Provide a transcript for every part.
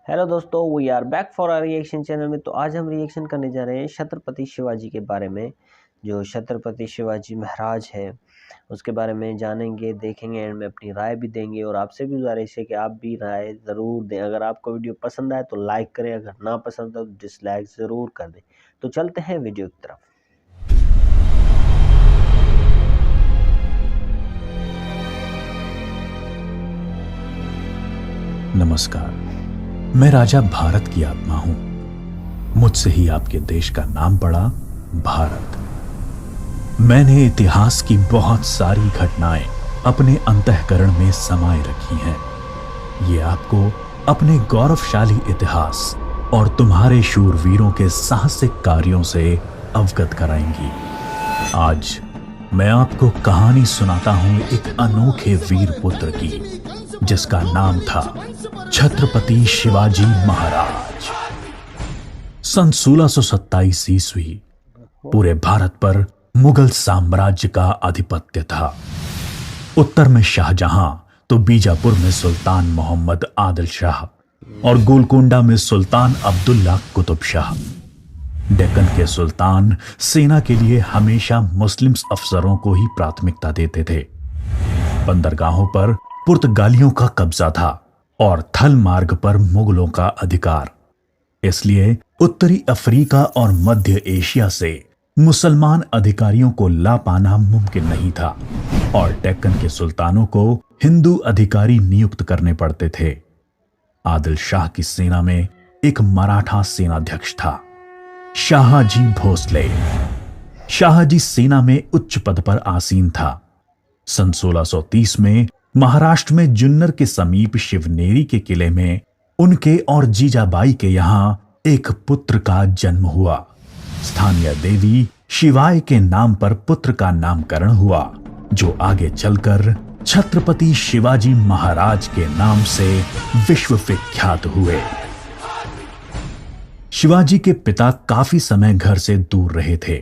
Hello दोस्तों, we are back for our reaction channel में। तो आज हम रिएक्शन करने जा रहे हैं छत्रपति शिवाजी के बारे में। जो छत्रपति शिवाजी महाराज है उसके बारे में जानेंगे, देखेंगे एंड में अपनी राय भी देंगे। और आपसे भी गुजारिश है कि आप भी राय ज़रूर दें। अगर आपको वीडियो पसंद आए तो लाइक करें, अगर ना पसंद आए तो डिसलाइक ज़रूर कर दें। तो चलते हैं वीडियो की तरफ। नमस्कार, मैं राजा भारत की आत्मा हूं। मुझसे ही आपके देश का नाम पड़ा भारत। मैंने इतिहास की बहुत सारी घटनाएं अपने अंतःकरण में समाये रखी हैं। ये आपको अपने गौरवशाली इतिहास और तुम्हारे शूरवीरों के साहसिक कार्यों से अवगत कराएंगी। आज मैं आपको कहानी सुनाता हूं एक अनोखे वीर पुत्र की, जिसका नाम था छत्रपति शिवाजी महाराज। सन 1627 ईस्वी पूरे भारत पर मुगल साम्राज्य का आधिपत्य था। उत्तर में शाहजहां तो बीजापुर में सुल्तान मोहम्मद आदिल शाह और गोलकोंडा में सुल्तान अब्दुल्ला कुतुब शाह। डेक्कन के सुल्तान सेना के लिए हमेशा मुस्लिम अफसरों को ही प्राथमिकता देते थे। बंदरगाहों पर पुर्तगालियों का कब्जा था और थल मार्ग पर मुगलों का अधिकार। इसलिए उत्तरी अफ्रीका और मध्य एशिया से मुसलमान अधिकारियों को ला पाना मुमकिन नहीं था और डेक्कन के सुल्तानों को हिंदू अधिकारी नियुक्त करने पड़ते थे। आदिल शाह की सेना में एक मराठा सेनाध्यक्ष था, शाहजी भोसले। शाहजी सेना में उच्च पद पर आसीन था। सन 1630 में महाराष्ट्र में जुन्नर के समीप शिवनेरी के किले में उनके और जीजाबाई के यहां एक पुत्र का जन्म हुआ। स्थानीय देवी शिवाय के नाम पर पुत्र का नामकरण हुआ, जो आगे चलकर छत्रपति शिवाजी महाराज के नाम से विश्व विख्यात हुए। शिवाजी के पिता काफी समय घर से दूर रहे थे,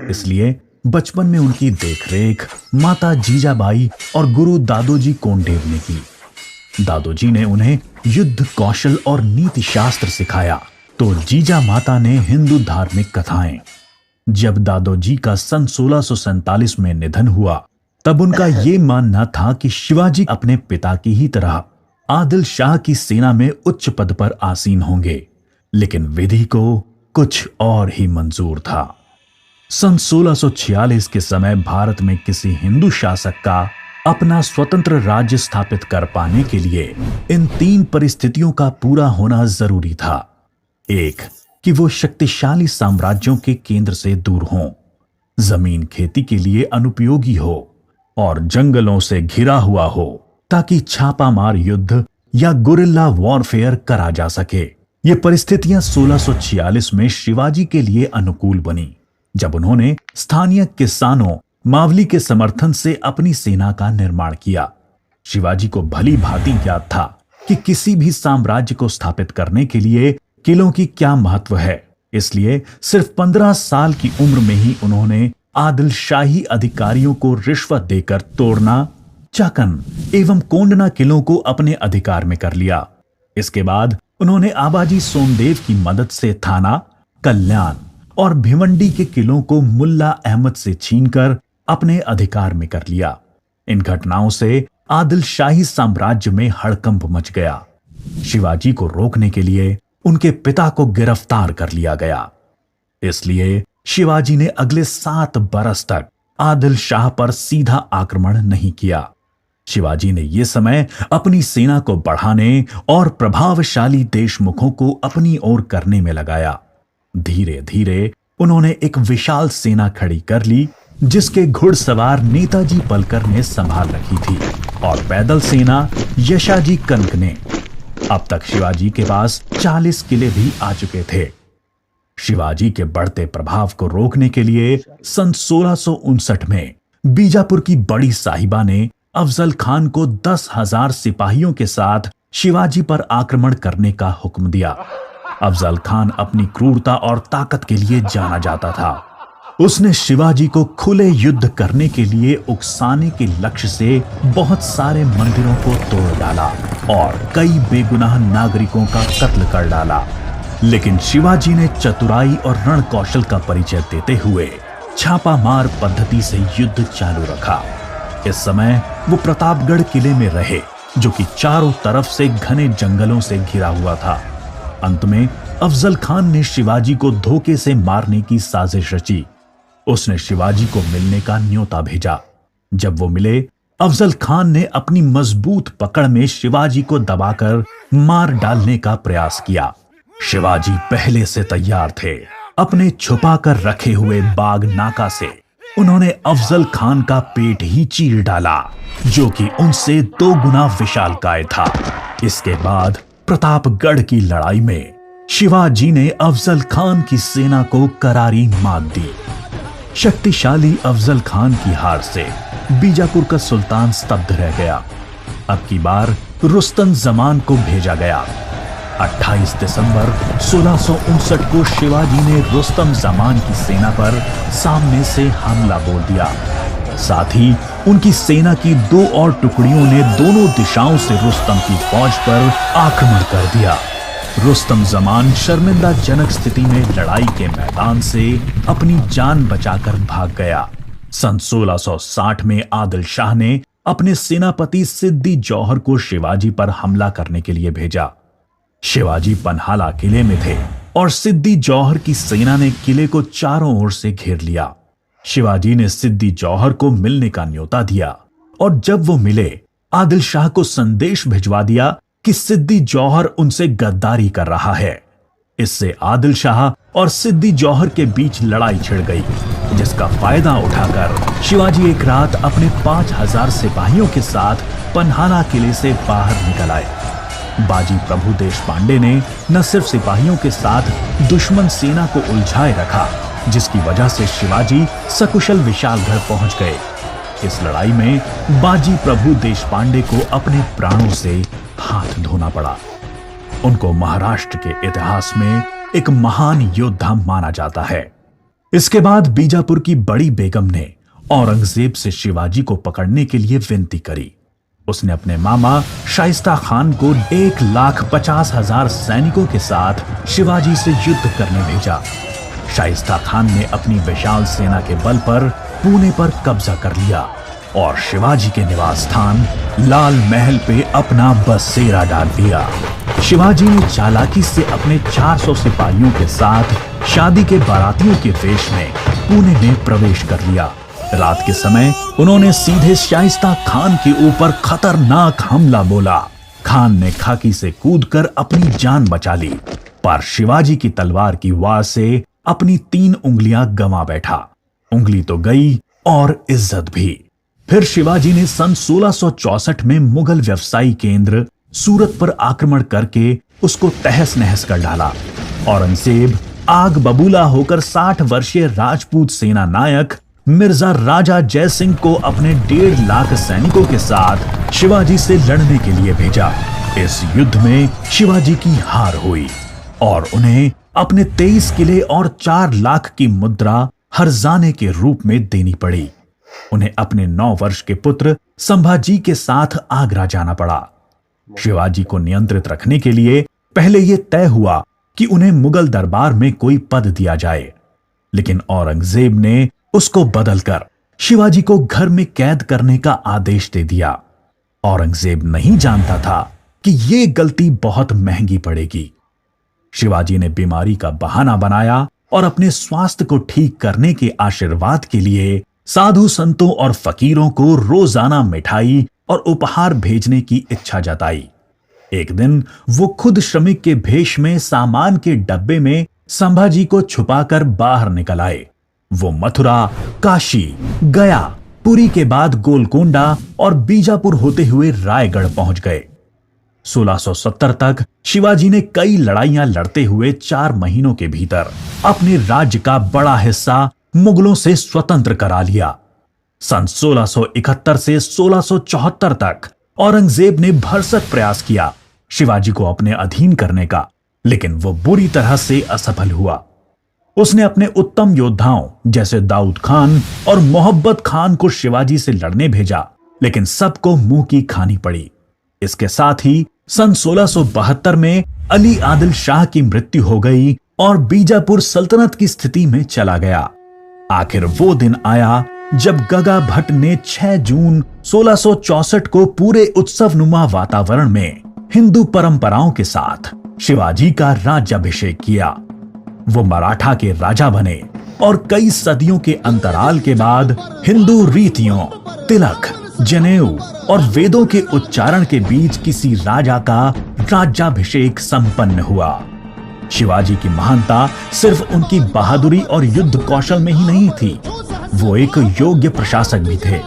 इसलिए बचपन में उनकी देखरेख माता जीजाबाई और गुरु दादोजी कोंडेव ने की। दादोजी ने उन्हें युद्ध कौशल और नीति शास्त्र सिखाया, तो जीजा माता ने हिंदू धार्मिक कथाएं। जब दादोजी का सन 1647 में निधन हुआ, तब उनका यह मानना था कि शिवाजी अपने पिता की ही तरह आदिल शाह की सेना में उच्च पद पर आसीन होंगे, लेकिन विधि को कुछ और ही मंजूर था। सन 1646 के समय भारत में किसी हिंदू शासक का अपना स्वतंत्र राज्य स्थापित कर पाने के लिए इन तीन परिस्थितियों का पूरा होना जरूरी था। एक, कि वो शक्तिशाली साम्राज्यों के केंद्र से दूर हों, जमीन खेती के लिए अनुपयोगी हो और जंगलों से घिरा हुआ हो, ताकि छापामार युद्ध या गुरिल्ला वॉरफेयर करा जा सके। ये परिस्थितियां 1646 में शिवाजी के लिए अनुकूल बनी, जब उन्होंने स्थानीय किसानों मावली के समर्थन से अपनी सेना का निर्माण किया। शिवाजी को भली भांति ज्ञात था कि किसी भी साम्राज्य को स्थापित करने के लिए किलों की क्या महत्व है। इसलिए सिर्फ 15 साल की उम्र में ही उन्होंने आदिल शाही अधिकारियों को रिश्वत देकर तोड़ना, चाकन एवं कोंडना किलों को अपने अधिकार में कर लिया। इसके बाद उन्होंने आबाजी सोमदेव की मदद से थाना, कल्याण और भिवंडी के किलों को मुल्ला अहमद से छीनकर अपने अधिकार में कर लिया। इन घटनाओं से आदिल शाही साम्राज्य में हड़कंप मच गया। शिवाजी को रोकने के लिए उनके पिता को गिरफ्तार कर लिया गया। इसलिए शिवाजी ने अगले 7 बरस तक आदिल शाह पर सीधा आक्रमण नहीं किया। शिवाजी ने यह समय अपनी सेना को बढ़ाने और प्रभावशाली देशमुखों को अपनी ओर करने में लगाया। धीरे धीरे उन्होंने एक विशाल सेना खड़ी कर ली, जिसके घुड़सवार नेताजी पलकर ने संभाल रखी थी और पैदल सेना यशाजी कनक ने। अब तक शिवाजी के पास 40 किले भी आ चुके थे। शिवाजी के बढ़ते प्रभाव को रोकने के लिए सन 1659 में बीजापुर की बड़ी साहिबा ने अफजल खान को 10,000 सिपाहियों के साथ शिवाजी पर आक्रमण करने का हुक्म दिया। अफजल खान अपनी क्रूरता और ताकत के लिए जाना जाता था। उसने शिवाजी को खुले युद्ध करने के लिए उकसाने के लक्ष्य से बहुत सारे मंदिरों को तोड़ डाला और कई बेगुनाह नागरिकों का कत्ल कर डाला। लेकिन शिवाजी ने चतुराई और रण कौशल का परिचय देते हुए छापामार पद्धति से युद्ध चालू रखा। इस समय वो प्रतापगढ़ किले में रहे, जो कि चारों तरफ से घने जंगलों से घिरा हुआ था। अंत में अफजल खान ने शिवाजी को धोखे से मारने की साजिश रची। उसने शिवाजी को मिलने का न्योता भेजा। जब वो मिले, अफजल खान ने अपनी मजबूत पकड़ में शिवाजी को दबाकर मार डालने का प्रयास किया। शिवाजी पहले से तैयार थे। अपने छुपाकर रखे हुए बाग नाका से उन्होंने अफजल खान का पेट ही चीर डाला, जो कि उनसे 2 गुना विशालकाय था। इसके बाद प्रतापगढ़ की लड़ाई में शिवाजी ने अफजल खान की सेना को करारी मात दी। शक्तिशाली अफजल खान की हार से बीजापुर का सुल्तान स्तब्ध रह गया। अब की बार रुस्तम जमान को भेजा गया। 28 दिसंबर 1659 को शिवाजी ने रुस्तम जमान की सेना पर सामने से हमला बोल दिया। साथ ही उनकी सेना की 2 और टुकड़ियों ने दोनों दिशाओं से रुस्तम की फौज पर आक्रमण कर दिया। रुस्तम जमान शर्मिंदाजनक स्थिति में लड़ाई के मैदान से अपनी जान बचाकर भाग गया। सन 1660 में आदिल शाह ने अपने सेनापति सिद्दी जौहर को शिवाजी पर हमला करने के लिए भेजा। शिवाजी पन्हाला किले में थे और सिद्दी जौहर की सेना ने किले को चारों ओर से घेर लिया। शिवाजी ने सिद्दी जौहर को मिलने का न्योता दिया और जब वो मिले, आदिल शाह को संदेश भिजवा दिया कि सिद्दी जौहर उनसे गद्दारी कर रहा है। इससे आदिल शाह और सिद्दी जौहर के बीच लड़ाई छिड़ गई, जिसका फायदा उठाकर शिवाजी एक रात अपने 5000 सिपाहियों के साथ पन्हाला किले से बाहर निकल आए। बाजी प्रभु देशपांडे ने न सिर्फ सिपाहियों के साथ दुश्मन सेना को उलझाए रखा, जिसकी वजह से शिवाजी सकुशल विशालगढ़ पहुंच गए। इस लड़ाई में बाजी प्रभु देशपांडे को अपने प्राणों से हाथ धोना पड़ा। उनको महाराष्ट्र के इतिहास में एक महान योद्धा माना जाता है। इसके बाद बीजापुर की बड़ी बेगम ने औरंगजेब से शिवाजी को पकड़ने के लिए विनती करी। उसने अपने मामा शाइस्ता खान को 1,50,000 सैनिकों के साथ शिवाजी से युद्ध करने भेजा। शाइस्ता खान ने अपनी विशाल सेना के बल पर पुणे पर कब्जा कर लिया और शिवाजी के निवास स्थान लाल महल पे अपना बसेरा डाल दिया। शिवाजी ने चालाकी से अपने 400 सिपाहियों के साथ शादी के बारातियों के वेश में पुणे में प्रवेश कर लिया। रात के समय उन्होंने सीधे शाइस्ता खान के ऊपर खतरनाक हमला बोला। खान ने खाकी से कूदकर अपनी जान बचा ली, पर शिवाजी की तलवार की वार से अपनी 3 उंगलियां गंवा बैठा। उंगली तो गई और इज्जत भी। फिर शिवाजी ने सन 1664 में मुगल व्यवसायी केंद्र सूरत पर आक्रमण करके उसको तहस नहस कर डाला। औरंगजेब आग बबूला होकर 60 वर्षीय राजपूत सेना नायक मिर्जा राजा जय सिंह को अपने 1.5 लाख सैनिकों के साथ शिवाजी से लड़ने के लिए भेजा। इस युद्ध में शिवाजी की हार हुई और उन्हें अपने 23 किले और 4 लाख की मुद्रा हर्जाने के रूप में देनी पड़ी। उन्हें अपने 9 वर्ष के पुत्र संभाजी के साथ आगरा जाना पड़ा। शिवाजी को नियंत्रित रखने के लिए पहले यह तय हुआ कि उन्हें मुगल दरबार में कोई पद दिया जाए, लेकिन औरंगजेब ने उसको बदलकर शिवाजी को घर में कैद करने का आदेश दे दिया। औरंगजेब नहीं जानता था कि यह गलती बहुत महंगी पड़ेगी। शिवाजी ने बीमारी का बहाना बनाया और अपने स्वास्थ्य को ठीक करने के आशीर्वाद के लिए साधु संतों और फकीरों को रोजाना मिठाई और उपहार भेजने की इच्छा जताई। एक दिन वो खुद श्रमिक के भेष में सामान के डब्बे में संभाजी को छुपाकर बाहर निकल आए। वो मथुरा, काशी, गया, पुरी के बाद गोलकोंडा और बीजापुर होते हुए रायगढ़ पहुंच गए। 1670 तक शिवाजी ने कई लड़ाइयां लड़ते हुए 4 महीनों के भीतर अपने राज्य का बड़ा हिस्सा मुगलों से स्वतंत्र करा लिया। सन 1671 से 1674 तक औरंगजेब ने भरसक प्रयास किया शिवाजी को अपने अधीन करने का, लेकिन वो बुरी तरह से असफल हुआ। उसने अपने उत्तम योद्धाओं जैसे दाऊद खान और मोहब्बत खान को शिवाजी से लड़ने भेजा, लेकिन सबको मुंह की खानी पड़ी। इसके साथ ही सन 1672 में अली आदिल शाह की मृत्यु हो गई और बीजापुर सल्तनत की स्थिति में चला गया। आखिर वो दिन आया जब गगा भट्ट ने 6 जून 1664 को पूरे उत्सवनुमा वातावरण में हिंदू परंपराओं के साथ शिवाजी का राज्याभिषेक किया। वो मराठा के राजा बने और कई सदियों के अंतराल के बाद हिंदू रीतियों, तिलक, जनेऊ और वेदों के उच्चारण के बीच किसी राजा का राज्याभिषेक संपन्न हुआ। शिवाजी की महानता सिर्फ उनकी बहादुरी और युद्ध कौशल में ही नहीं थी, वो एक योग्य प्रशासक भी थे।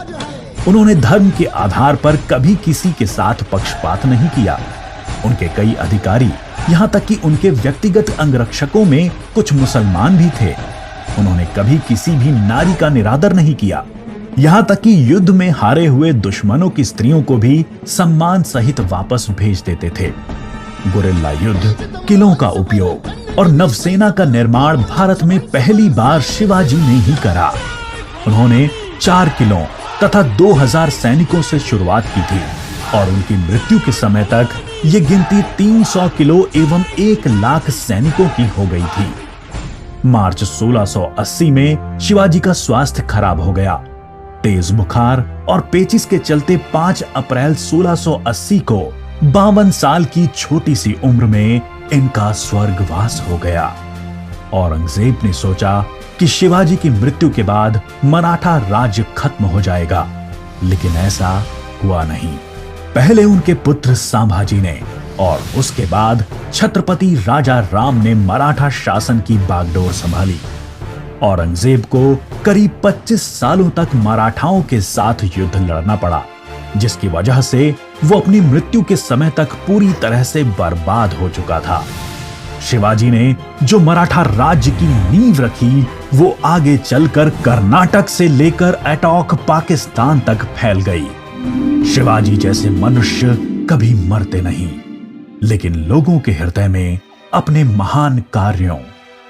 उन्होंने धर्म के आधार पर कभी किसी के साथ पक्षपात नहीं किया। उनके कई अधिकारी, यहाँ तक कि उनके व्यक्तिगत अंगरक्षकों में कुछ मुसलमान भी थे। उन्होंने कभी किसी भी नारी का निरादर नहीं किया, यहाँ तक कि युद्ध में हारे हुए दुश्मनों की स्त्रियों को भी सम्मान सहित वापस भेज देते थे। गुरिल्ला युद्ध, किलों का उपयोग और नवसेना का निर्माण भारत में पहली बार शिवाजी ने ही करा। उन्होंने 4 किलों तथा 2000 सैनिकों से शुरुआत की थी और उनकी मृत्यु के समय तक ये गिनती 300 किलो एवं 1 लाख सैनिकों की हो गई थी। मार्च 1680 में शिवाजी का स्वास्थ्य खराब हो गया। तेज बुखार और पेचिस के चलते 5 अप्रैल 1680 को 52 साल की छोटी सी उम्र में इनका स्वर्गवास हो गया। औरंगजेब ने सोचा कि शिवाजी की मृत्यु के बाद मराठा राज्य खत्म हो जाएगा, लेकिन ऐसा हुआ नहीं। पहले उनके पुत्र संभाजी ने और उसके बाद छत्रपति राजा राम ने मराठा शासन की बागडोर संभाली। औरंगजेब को करीब 25 सालों तक मराठाओं के साथ युद्ध लड़ना पड़ा, जिसकी वजह से वो अपनी मृत्यु के समय तक पूरी तरह से बर्बाद हो चुका था। शिवाजी ने जो मराठा राज्य की नींव रखी, वो आगे चलकर कर्नाटक से लेकर अटॉक पाकिस्तान तक फैल गई। शिवाजी जैसे मनुष्य कभी मरते नहीं, लेकिन लोगों के हृदय में अपने महान कार्यों,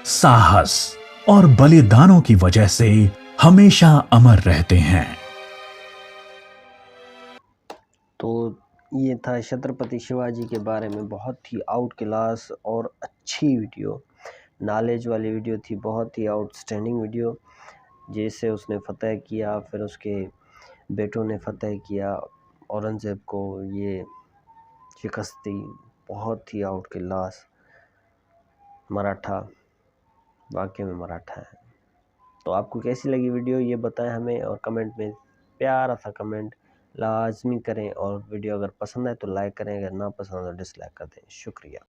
साहस और बलिदानों की वजह से हमेशा अमर रहते हैं। तो ये था छत्रपति शिवाजी के बारे में बहुत ही आउट क्लास और अच्छी वीडियो, नॉलेज वाली वीडियो थी, बहुत ही आउटस्टैंडिंग वीडियो। जैसे उसने फतह किया, फिर उसके बेटों ने फतह किया औरंगजेब को, ये शिकस्त दी, बहुत ही आउट क्लास। मराठा वाकई में मराठा है। तो आपको कैसी लगी वीडियो ये बताएं हमें, और कमेंट में प्यारा सा कमेंट लाजमी करें। और वीडियो अगर पसंद आए तो लाइक करें, अगर ना पसंद आए तो डिसलाइक कर दें। शुक्रिया।